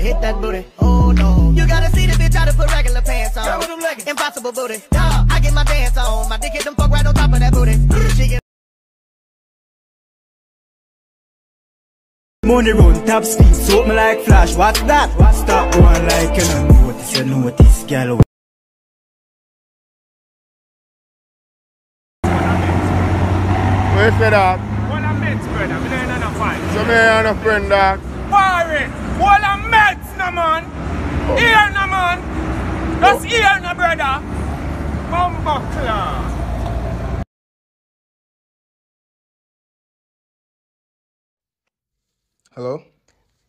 hit that booty. Oh no. You gotta see the bitch how to put regular pants on. Impossible booty. Dog, I get my dance on. My dick hit them fuck right on top of that booty. She get money run top speed, so me like flash. What's that? Stop going like you don't notice, girl. Where's the dog? All I'm Mets, brother. Me don't know fight. So me and a friend, dog. Warren, all I'm Mets, no man. Oh. Here, no man. That's here, no brother. Bumbuckler. Hello?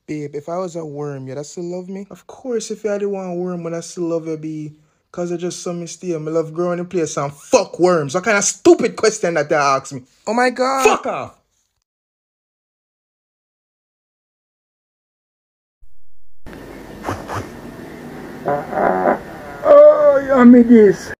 Babe, if I was a worm, you'd still love me? Of course, if you had the one worm, would I still love you, be? Cause I just saw me stay. I love growing in place and fuck worms. What kind of stupid question that they ask me? Oh my god. Fuck off. Oh, yummy this.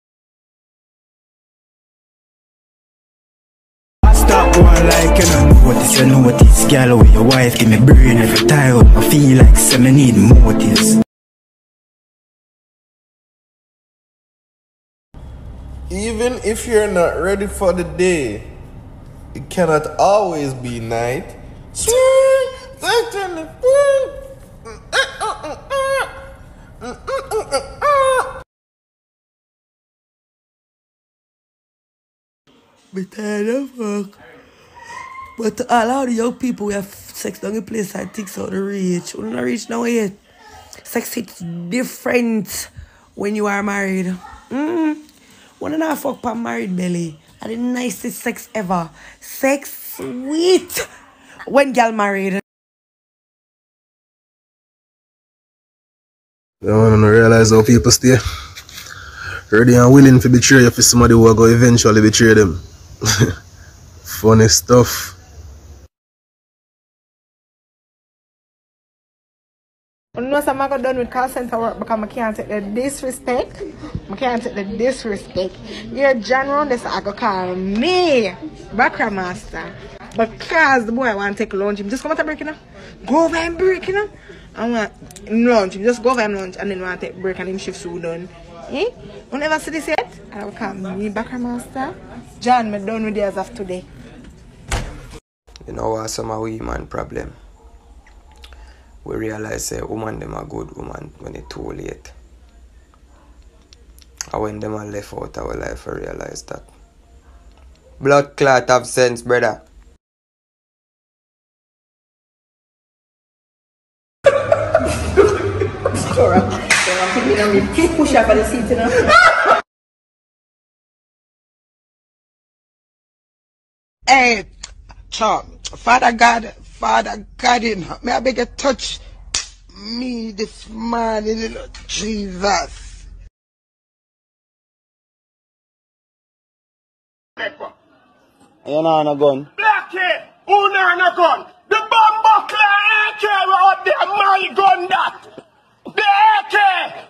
Stop going like you don't notice, girl. With your wife, give me brain every time. I feel like some need motives. Even if you're not ready for the day, it cannot always be night. Be tired of fuck. But to all of the young people who have sex down in place, I think so to reach. We don't reach now yet. Sex hits different when you are married. When I fuck pa married belly, I the nicest sex ever. Sex sweet when girl married. You don't realize how people stay. Ready and willing to betray you for somebody who will go eventually betray them. Funny stuff. No, so I'm done with call center work because I can't take the disrespect. You're general, this I go call me background master. Because the boy want to take lunch, him just come out and break, you know. Go over and break, you know. I want lunch, him just go over and lunch and then want to take break and him shift so done. Eh? You never see this yet? I will call me background master. John, me done with you as of today. You know what, some of we man problem. We realize a woman them a good woman when it's too late. And when them are left out our life, I realize that. Blood clot have sense, brother. Hey, Chuck, Father God, may I beg you touch me this morning, Lord Jesus. You know no gun. Blackie, who know no gun? The Bumbuckler AK out there, my gun that. The AK,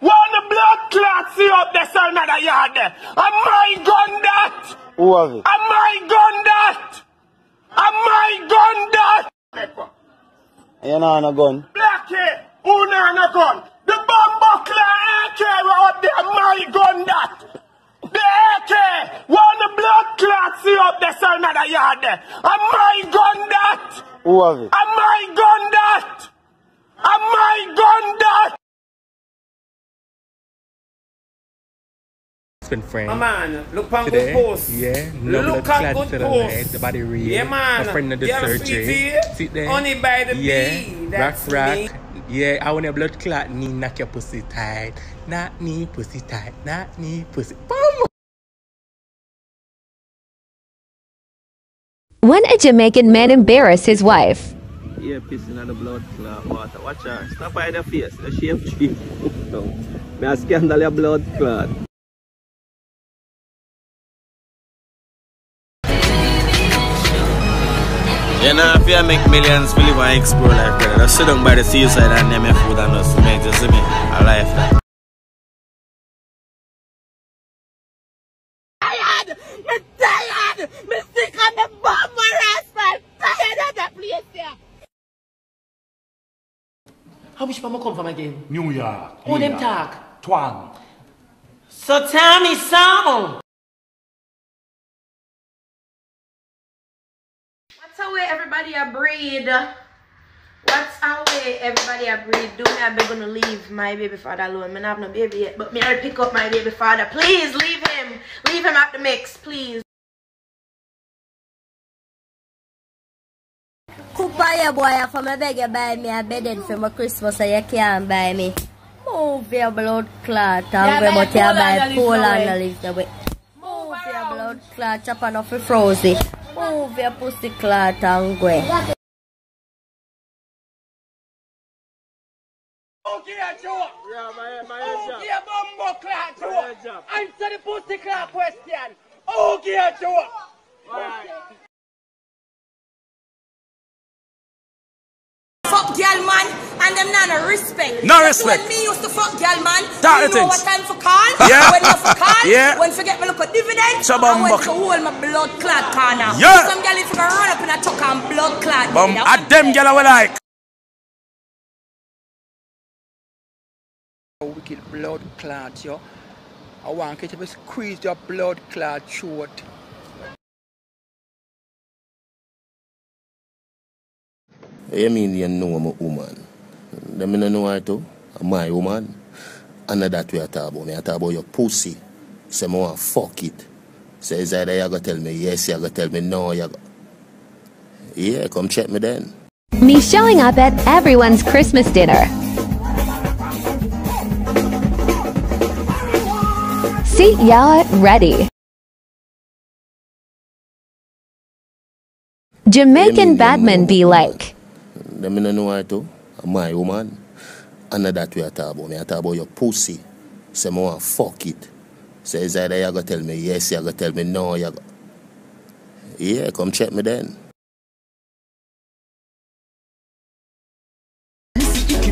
one the blood clot see up there, so another yard there. And my gun that. Who have it? And my gun that. And my gun that. You know no gun. Blackie, who know no gun? The Bumbuckler AK out there, my gun that. The AK, one the blood clot see up there, so another yard there. And my gun that. Who have it? And my gun that. And my gun that. Friend. My man, look on good post. Yeah, no look on good post. The body real. Yeah, man. My friend of the surgery. Sit there. Only by the bee. That's rock. me. Yeah, I want a blood clot. Knee, knock your pussy tight. Not knee, pussy tight. Not knee, pussy. Boom! When a Jamaican man embarrassed his wife. Yeah, pissing on the blood clot water. Watch her. Stop by the face. The shape tree. No. May I scandal your blood clot. You know, if you make millions, we live and explore like that. Just sit down by the seaside and name your food and just make, you see me, a life that. I'm tired! I'm sick of the bomb harassment! I'm tired of that place here! How which mama come from again? New York. Who them talk? Twang. So tell me some. What's away everybody a breed? What's away everybody a breed? Do me I'm gonna leave my baby father alone. I don't have no baby yet, but me I'll pick up my baby father. Please leave him. Leave him at the mix, please. Kupaya boy, for me beg you buy me a bedding for my Christmas so you can't buy me. Move your blood clot and we but you buy Poland and live the way. Move your blood clot, chop on off the frozen. Move your pussy clot and go. Okay, Joe. Yeah, okay, bumbo clot, Joe. Answer the pussy clot question. Okay, Joe. Fuck girl man, and them not no respect. No respect. When me used to fuck girl man, Talk you the know things. what time for call? Yeah. When you for call? Yeah. When forget me look at dividend, So I went bumbuck. to hold my blood clot corner. Yeah. Some girl if you run up in a tuck and blood clot. At them girl I like. Wicked blood clot, yo. I want you to squeeze your blood clot throat. You mean you know I'm a woman? Them I know her too. I'm my woman. And that way I talk about me. I talk about your pussy. Say I want to fuck it. Say it's either you go tell me yes, you go tell me no, you go. Yeah, come check me then. Me showing up at everyone's Christmas dinner. Seat yacht ready. Jamaican badmen be like. Them I know her too. I'm my woman. And that way I talk about me. I talk about your pussy. Say I want to fuck it. Say it's either you go tell me yes, you go tell me no, you go. Yeah, come check me then.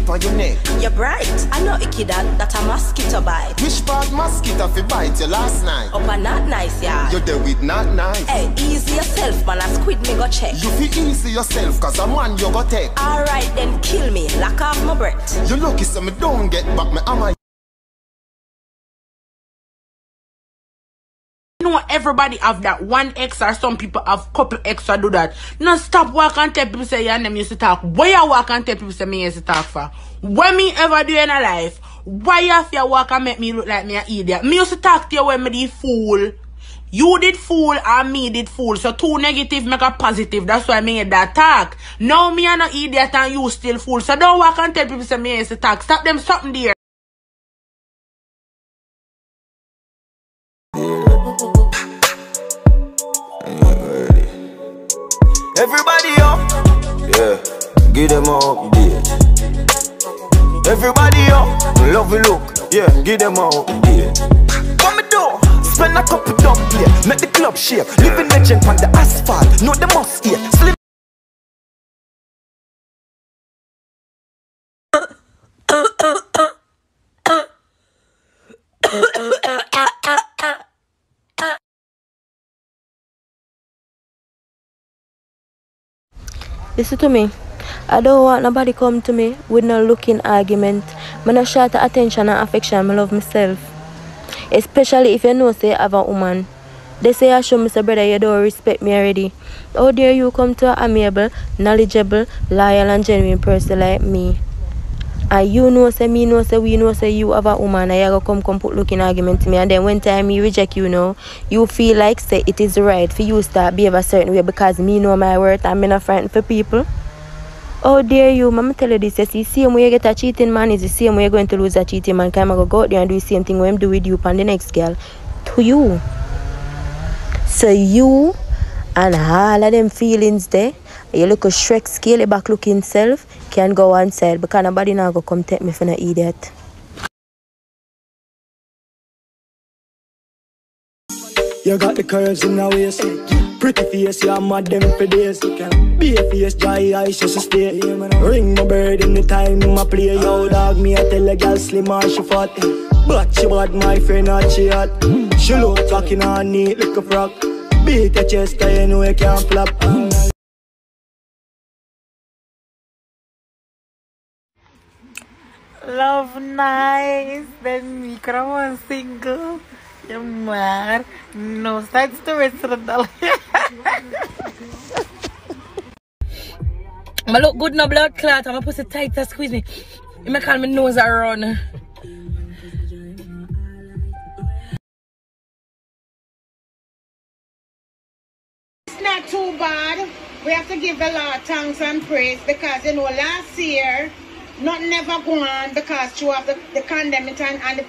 On your neck. You're bright. I know icky that a mosquito bite. Which part mosquito fi bite you last night? Up and not nice, yeah. You there with not nice. Hey, easy yourself, man. A squid me go check. You fi easy yourself, cause a man you go take. Alright, then kill me. Lock off my breath. You lucky so me don't get back me am. You know everybody have that one X or some people have couple extra do that. No stop walk and tell people say your name used to talk. Why you walk and tell people say me used to talk for? What me ever do in a life? Why have you walk and make me look like me an idiot? Me used to talk to you when me did fool. You did fool and me did fool. So two negative make a positive. That's why I made that talk. Now me an idiot and you still fool. So don't walk and tell people say me used to talk. Stop them something there. Everybody up, yeah, give them up, yeah. Everybody up, love you look, yeah, give them up, yeah. What me do? Spend a couple dumb yeah. Make the club shake, living legend on the asphalt, know the must here. Slim. Listen to me. I don't want nobody come to me with no looking argument. I no short attention and affection. I love myself. Especially if you know say I have a woman. They say I show me say brother you don't respect me already. How dare you come to an amiable, knowledgeable, loyal and genuine person like me? And you know say me know say we know say you have a woman and you go come put looking argument to me, and then when time me reject you know, you feel like say it is right for you start behave a certain way because me know my worth and me not frightened for people. How dare you, mama tell you this, you see same way you get a cheating man is the same way you're going to lose a cheating man. Can I go out there and do the same thing when I'm do with you and the next girl to you. So you and all of them feelings there, you look a Shrek scale back looking self can go one side because nobody now go come take me for an idiot. You got the curves in the waist, pretty face, you're mad them for days. Be a face, dry eyes, just to stay. Ring my bird in the time my play. Yo dog, me I tell a girl slim and she fat, but she bad my friend not she hot. She look talking on neat like a frog. Beat your chest, cause you know you can't flop. Love nice. Then me could have one single. You mad? No, that's the rest of the dollar. I look good no blood clot. I'm gonna pussy tight to squeeze me. You may call me nose around. It's not too bad. We have to give the Lord thanks and praise because you know last year nothing never go on because you have the pandemic and the